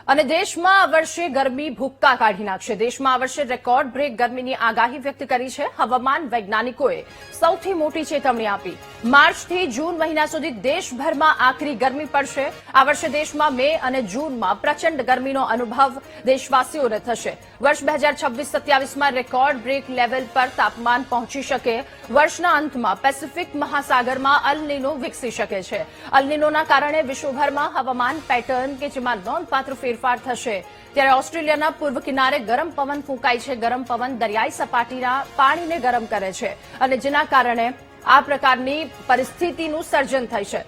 અને દેશમાં આ વર્ષે ગરમી ભૂક્કા કાઢી નાખશે। દેશમાં આ વર્ષે રેકોર્ડ બ્રેક ગરમીની આગાહી વ્યક્ત કરી છે। હવામાન વૈજ્ઞાનિકોએ સૌથી મોટી ચેતવણી આપી। માર્ચથી જૂન મહિના સુધી દેશભરમાં આકરી ગરમી પડશે। આ વર્ષે દેશમાં મે અને જૂનમાં પ્રચંડ ગરમીનો અનુભવ દેશવાસીઓને થશે। વર્ષ 2026-27માં રેકોર્ડ બ્રેક લેવલ પર તાપમાન પહોંચી શકે। વર્ષના અંતમાં પેસિફિક મહાસાગરમાં અલ નીનો વિકસી શકે છે। અલ નીનોના કારણે વિશ્વભરમાં હવામાન પેટર્ન કે જેમાં નોંધપાત્ર ફેરફાર થશે। ત્યારે ઓસ્ટ્રેલિયાના પૂર્વ કિનારે ગરમ પવન ફૂંકાય છે। ગરમ પવન દરિયાઈ સપાટીના પાણીને ગરમ કરે છે અને જેના કારણે આ પ્રકારની પરિસ્થિતિનું સર્જન થાય છે।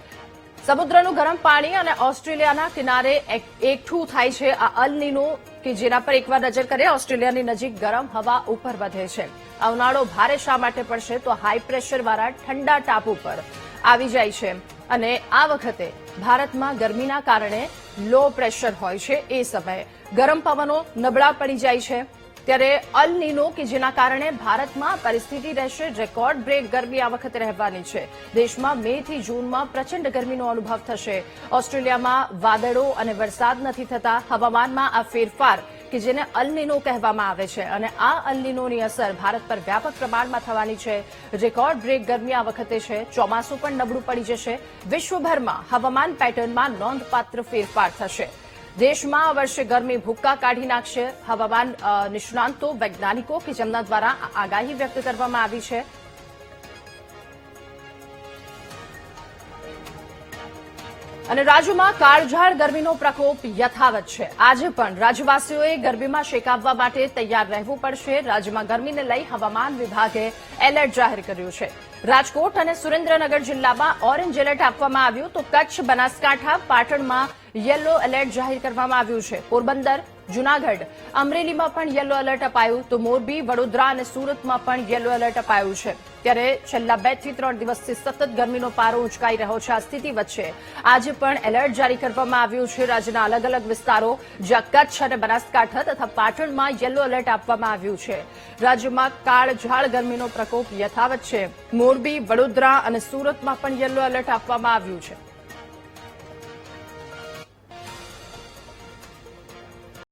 સમુદ્રનું ગરમ પાણી અને ઓસ્ટ્રેલિયાના કિનારે એકઠું થાય છે। આ અલ નીનો કે જેના પર એકવાર નજર કરીએ, ઓસ્ટ્રેલિયાની નજીક ગરમ હવા ઉપર વધે છે। આ ઉનાળો ભારે શા માટે પડશે તો હાઈ પ્રેશરવાળા ઠંડા ટાપુ પર આવી જાય છે અને આ વખતે ભારતમાં ગરમીના કારણે લો પ્રેશર હોય છે। એ સમયે ગરમ પવનો નબળા પડી જાય છે। ત્યારે અલ નીનો કે જેના કારણે ભારતમાં પરિસ્થિતિ રહેશે। રેકોર્ડ બ્રેક ગરમી આ વખતે રહેવાની છે। દેશમાં મે થી જૂનમાં પ્રચંડ ગરમીનો અનુભવ થશે। ઓસ્ટ્રેલિયામાં વાદળો અને વરસાદ નથી થતા। હવામાનમાં આ ફેરફાર કે જેને અલ નીનો કહેવામાં આવે છે અને આ અલ નીનોની અસર ભારત પર વ્યાપક પ્રમાણમાં થવાની છે। રેકોર્ડ બ્રેક ગરમી આ વખતે છે। ચોમાસું પણ નબળું પડી જશે। વિશ્વભરમાં હવામાન પેટર્નમાં નોંધપાત્ર ફેરફાર થશે। દેશમાં આ વર્ષે ગરમી ભૂક્કા કાઢી નાખશે। હવામાન નિષ્ણાંતો વૈજ્ઞાનિકો કે જેમના દ્વારા આગાહી વ્યક્ત કરવામાં આવી છે। અને રાજ્યમાં કાળઝાળ ગરમીનો પ્રકોપ યથાવત છે। આજે પણ રાજ્યવાસીઓએ ગરમીમાં શેકાવવા માટે તૈયાર રહેવું પડશે। રાજ્યમાં ગરમીને લઈ હવામાન વિભાગે એલર્ટ જાહેર કર્યું છે। રાજકોટ અને સુરેન્દ્રનગર જિલ્લામાં ઓરેન્જ એલર્ટ આપવામાં આવ્યું તો કચ્છ, બનાસકાંઠા, પાટણમાં યલો એલર્ટ જાહેર કરવામાં આવ્યું છે। પોરબંદર, જૂનાગઢ, અમરેલીમાં પણ યલો એલર્ટ અપાયું તો મોરબી, વડોદરા અને સુરતમાં પણ યલો એલર્ટ અપાયું છે। ત્યારે છેલ્લા 2 થી 3 દિવસથી સતત ગરમીનો પારો ઉંચકાઈ રહ્યો છે। આ સ્થિતિ વચ્ચે આજે પણ એલર્ટ જારી કરવામાં આવ્યું છે। રાજ્યના અલગ અલગ વિસ્તારો જ્યાં કચ્છ અને બનાસકાંઠા તથા પાટણમાં યલો એલર્ટ આપવામાં આવ્યું છે। રાજ્યમાં કાળઝાળ ગરમીનો પ્રકોપ યથાવત છે। મોરબી, વડોદરા અને સુરતમાં પણ યલો એલર્ટ આપવામાં આવ્યું છે।